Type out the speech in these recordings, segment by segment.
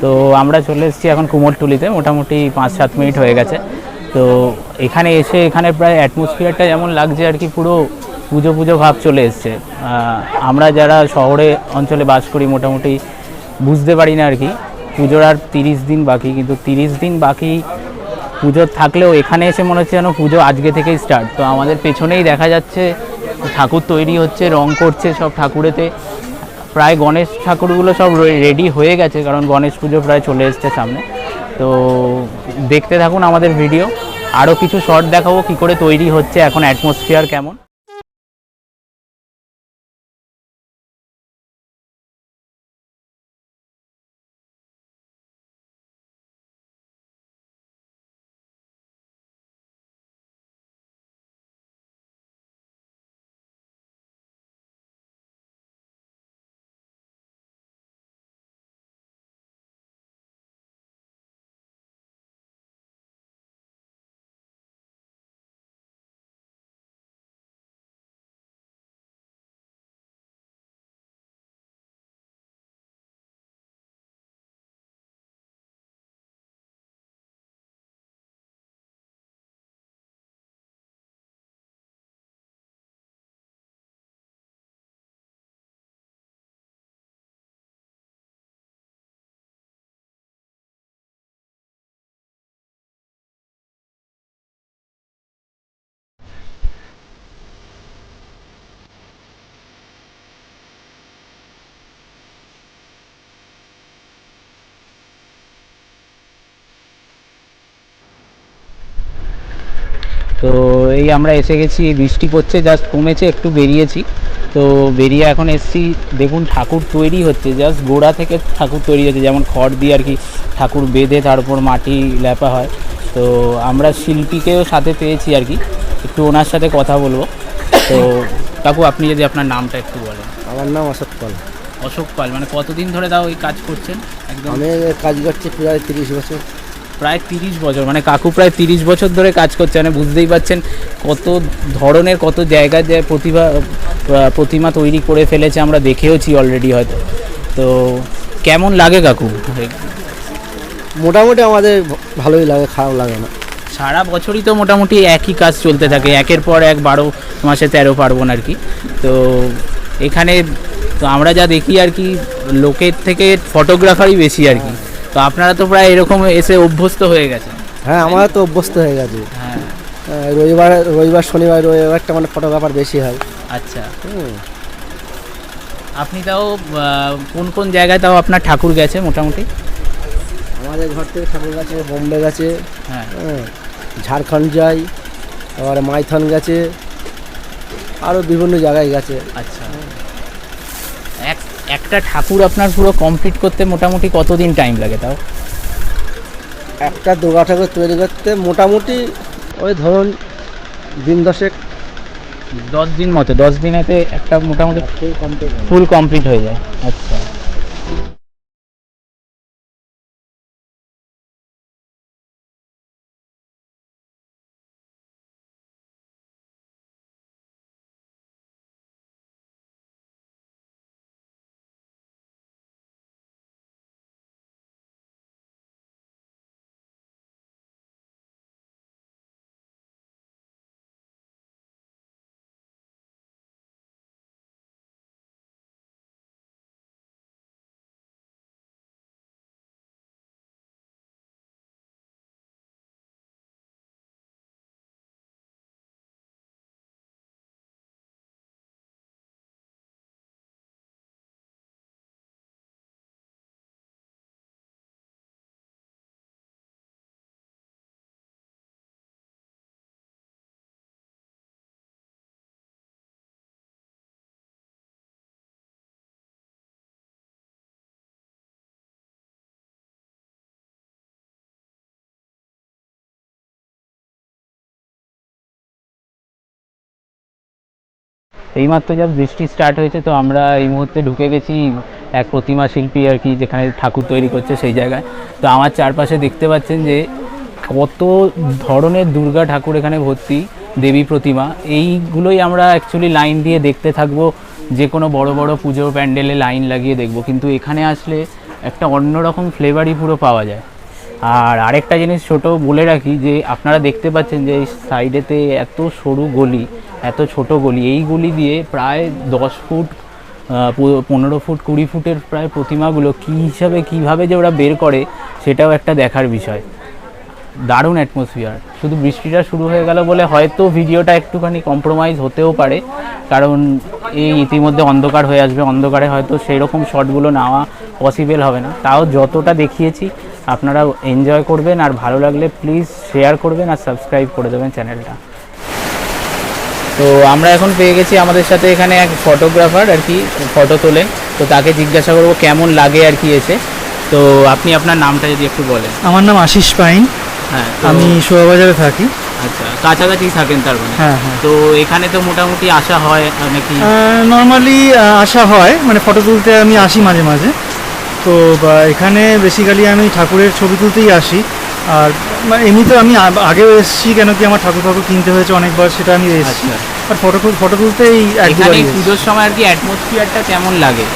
তো আমরা চলে এসেছি এখন কুমোরটুলিতে, মোটামুটি 5-7 মিনিট হয়ে গেছে। তো এখানে এসে এখানে প্রায় অ্যাটমসফিয়ারটা যেমন লাগছে আর কি, পুরো পুজো পুজো ভাব চলে এসছে। আমরা যারা শহরে অঞ্চলে বাস করি মোটামুটি বুঝতে পারি না আর কি, পুজোর আর 30 দিন বাকি, কিন্তু 30 দিন বাকি পুজোর থাকলেও এখানে এসে মনে হচ্ছে যেন পুজো আজকে থেকেই স্টার্ট। তো আমাদের পেছনেই দেখা যাচ্ছে ঠাকুর তৈরি হচ্ছে, রং করছে সব ঠাকুরেতে। প্রায় গণেশ ঠাকুরগুলো সব রেডি হয়ে গেছে, কারণ গণেশ পুজো প্রায় চলে এসছে সামনে। তো দেখতে থাকুন আমাদের ভিডিও, আরও কিছু শর্ট দেখাবো কী করে তৈরি হচ্ছে, এখন অ্যাটমসফিয়ার কেমন। তো এই আমরা এসে গেছি, বৃষ্টি পড়ছে, জাস্ট কমেছে, একটু বেরিয়েছি। তো বেরিয়ে এখন এসছি, দেখুন ঠাকুর তৈরি হচ্ছে, জাস্ট গোড়া থেকে ঠাকুর তৈরি হচ্ছে, যেমন খড় দিয়ে আর কি ঠাকুর বেঁধে তার উপর মাটি লেপা হয়। তো আমরা শিল্পীকেও সাথে পেয়েছি আর কি, একটু ওনার সাথে কথা বলবো। তো কাকু, আপনি যদি আপনার নামটা একটু বলেন। আমার নাম অশোক পাল। অশোক পাল, মানে কতদিন ধরে তাও এই কাজ করছেন? একদম আমি কাজ করছি প্রায় 30 বছর। প্রায় 30 বছর, মানে কাকু প্রায় 30 বছর ধরে কাজ করছে। মানে বুঝতেই পারছেন কত ধরনের, কত জায়গায় যে প্রতিমা তৈরি করে ফেলেছে, আমরা দেখেওছি অলরেডি হয়তো। তো কেমন লাগে কাকু? মোটামুটি আমাদের ভালোই লাগে, খারাপ লাগে না। সারা বছরই তো মোটামুটি একই কাজ চলতে থাকে, একের পর এক 12 মাসে 13 পার্বণ আর কি। তো এখানে তো আমরা যা দেখি আর কি, লোকের থেকে ফটোগ্রাফারই বেশি আর কি। তো আপনারা তো প্রায় এরকম এসে অভ্যস্ত হয়ে গেছে। হ্যাঁ, আমরা তো অভ্যস্ত হয়ে গেছি। হ্যাঁ, রবিবার শনিবার রবিবারটা মানে ফটোগ্রাফার বেশি হয়। আচ্ছা। আপনি তাও কোন কোন জায়গায় তাও আপনার ঠাকুর গেছে মোটামুটি? আমাদের ঘর থেকে ঠাকুর গেছে, বোম্বে গেছে, হ্যাঁ। হ্যাঁ, ঝাড়খণ্ড যাই, আবার মাইথন গেছে, আরও বিভিন্ন জায়গায় গেছে। আচ্ছা, একটা ঠাকুর আপনার পুরো কমপ্লিট করতে মোটামুটি কতদিন টাইম লাগে তাও? একটা দুর্গা ঠাকুর তৈরি করতে মোটামুটি ওই ধরুন দিন 10 10 দিন মতো, 10 দিনেতে একটা মোটামুটি ফুল কমপ্লিট। ফুল কমপ্লিট হয়ে যায়। আচ্ছা, এইমাত্র যা বৃষ্টি স্টার্ট হয়েছে, তো আমরা এই মুহূর্তে ঢুকে গেছি এক প্রতিমা শিল্পী আর কি, যেখানে ঠাকুর তৈরি করছে সেই জায়গায়। তো আমার চারপাশে দেখতে পাচ্ছেন যে কত ধরনের দুর্গা ঠাকুর এখানে ভর্তি, দেবী প্রতিমা। এইগুলোই আমরা অ্যাকচুয়ালি লাইন দিয়ে দেখতে থাকবো, যে কোনো বড় বড় পুজোর প্যান্ডেলে লাইন লাগিয়ে দেখব, কিন্তু এখানে আসলে একটা অন্যরকম ফ্লেভারই পুরো পাওয়া যায়। আর আরেকটা জিনিস ছোট বলে রাখি, যে আপনারা দেখতে পাচ্ছেন যে এই সাইডেতে এত সরু গলি, এত ছোট গলি, এই গলি দিয়ে প্রায় 10 ফুট 15 ফুট 20 ফুটের প্রায় প্রতিমাগুলো কী হিসাবে কীভাবে যে ওরা বের করে, সেটাও একটা দেখার বিষয়। দারুণ অ্যাটমসফিয়ার। শুধু বৃষ্টিটা শুরু হয়ে গেল বলে হয়তো ভিডিওটা একটুখানি কম্প্রোমাইজ হতেও পারে, কারণ এই ইতিমধ্যে অন্ধকার হয়ে আসবে, অন্ধকারে হয়তো সেই রকম শটগুলো নেওয়া পসিবল হবে না। তাও যতটা দেখিয়েছি আপনারা এনজয় করবেন, আর ভালো লাগলে প্লিজ শেয়ার করবেন আর সাবস্ক্রাইব করে দেবেন চ্যানেলটা। তো আমরা এখন পেয়ে গেছি আমাদের সাথে এখানে এক ফটোগ্রাফার আর কি, ফটো তোলেন। তো তাকে জিজ্ঞাসা করবো কেমন লাগে আর কি এসে। তো আপনি আপনার নামটা যদি একটু বলেন। আমার নাম আশিস পাইন। হ্যাঁ, আমি শোভাবাজারে থাকি। আচ্ছা, কাছাকাছি থাকেন তার মানে? হ্যাঁ হ্যাঁ। তো এখানে তো মোটামুটি আসা হয় নাকি? নর্মালি আসা হয়, মানে ফটো তুলতে আমি আসি মাঝে মাঝে। তো এখানে বেসিক্যালি আমি ঠাকুরের ছবি তুলতেই আসি। আর এমনিতে আমি আগেও এসেছি, কেন কি আমার ঠাকুর ঠাকুর কিনতে হয়েছে অনেকবার, সেটা আমি এসেছি। আচ্ছা, আর ফটো তুলতেই এখানে পুজোর সময় আর কি অ্যাটমসফিয়ারটা কেমন লাগে?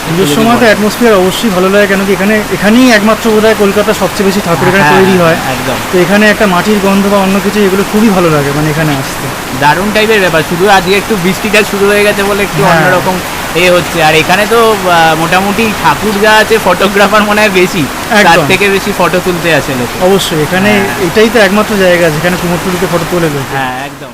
পুজোর সময় তো অ্যাটমসফিয়ার অবশ্যই ভালো লাগে, কেন কি এখানেই একমাত্র বোধহয় কলকাতার সবচেয়ে বেশি ঠাকুর এখানে হ্যাঁ, তৈরি হয়। একদম তো এখানে একটা মাটির গন্ধ বা অন্য কিছু, এগুলো খুবই ভালো লাগে মানে এখানে আসতে। দারুণ টাইপের ব্যাপার। শুধু আজকে একটু বৃষ্টিটা শুরু হয়ে গেছে বলে একটু হ্যাঁ। অন্যরকম হচ্ছে। আর এখানে তো মোটামুটি ঠাকুর যা আছে, ফটোগ্রাফার মনে হয় বেশি, তার একদম। থেকে বেশি ফটো তুলতে আসে লোকে। অবশ্যই এখানে হ্যাঁ। এটাই তো একমাত্র জায়গা যেখানে কুমোরটুলিতে ফটো তোলে লোক। হ্যাঁ, একদম।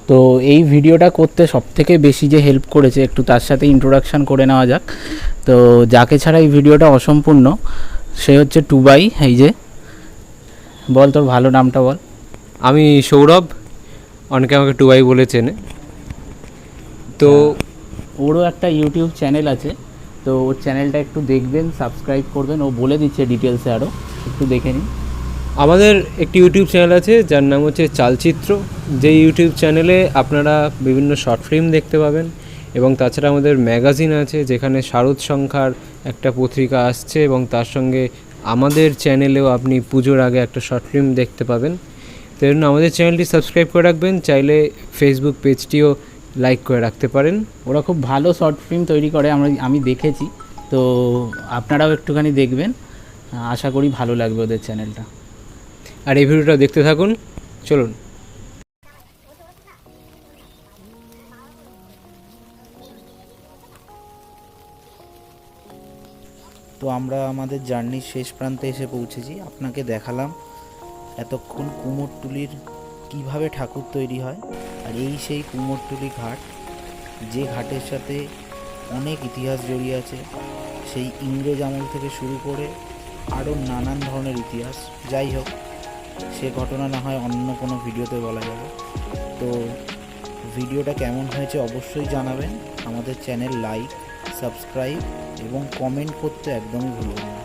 তো এই ভিডিওটা করতে সবথেকে বেশি যে হেল্প করেছে, একটু তার সাথে ইন্ট্রোডাকশান করে নেওয়া যাক। তো যাকে ছাড়া এই ভিডিওটা অসম্পূর্ণ সে হচ্ছে টুবাই। এই যে বল তোর ভালো নামটা বল। আমি সৌরভ, অনেকে আমাকে টুবাই বলে চেনে। তো ওরও একটা ইউটিউব চ্যানেল আছে, তো ওর চ্যানেলটা একটু দেখবেন, সাবস্ক্রাইব করবেন। ও বলে দিচ্ছে ডিটেলসে, আরও একটু দেখে নিন। আমাদের একটি ইউটিউব চ্যানেল আছে যার নাম হচ্ছে চালচিত্র, যে ইউটিউব চ্যানেলে আপনারা বিভিন্ন শর্ট ফিল্ম দেখতে পাবেন এবং তাছাড়া আমাদের ম্যাগাজিন আছে যেখানে শারদ সংখ্যার একটা পত্রিকা আসছে এবং তার সঙ্গে আমাদের চ্যানেলেও আপনি পুজোর আগে একটা শর্ট ফিল্ম দেখতে পাবেন। তো জন্য আমাদের চ্যানেলটি সাবস্ক্রাইব করে রাখবেন, চাইলে ফেসবুক পেজটিও লাইক করে রাখতে পারেন। ওরা খুব ভালো শর্ট ফিল্ম তৈরি করে, আমি দেখেছি, তো আপনারাও একটুখানি দেখবেন, আশা করি ভালো লাগবে ওদের চ্যানেলটা। আর এই ভিডিওটা দেখতে থাকুন, চলুন। তো আমরা আমাদের জার্নির শেষ প্রান্তে এসে পৌঁছেছি। আপনাকে দেখালাম এতক্ষণ কুমোরটুলির কিভাবে ঠাকুর তৈরি হয়, আর এই সেই কুমোরটুলি ঘাট, যে ঘাটের সাথে অনেক ইতিহাস জড়িয়ে আছে, সেই ইংরেজ আমল থেকে শুরু করে আরও নানান ধরনের ইতিহাস। যাই হোক, সে ঘটনা না হয় অন্য কোনো ভিডিওতে বলা যাবে। তো ভিডিওটা কেমন হয়েছে অবশ্যই জানাবেন। আমাদের চ্যানেল লাইক, সাবস্ক্রাইব এবং কমেন্ট করতে একদমই ভুলবেন না।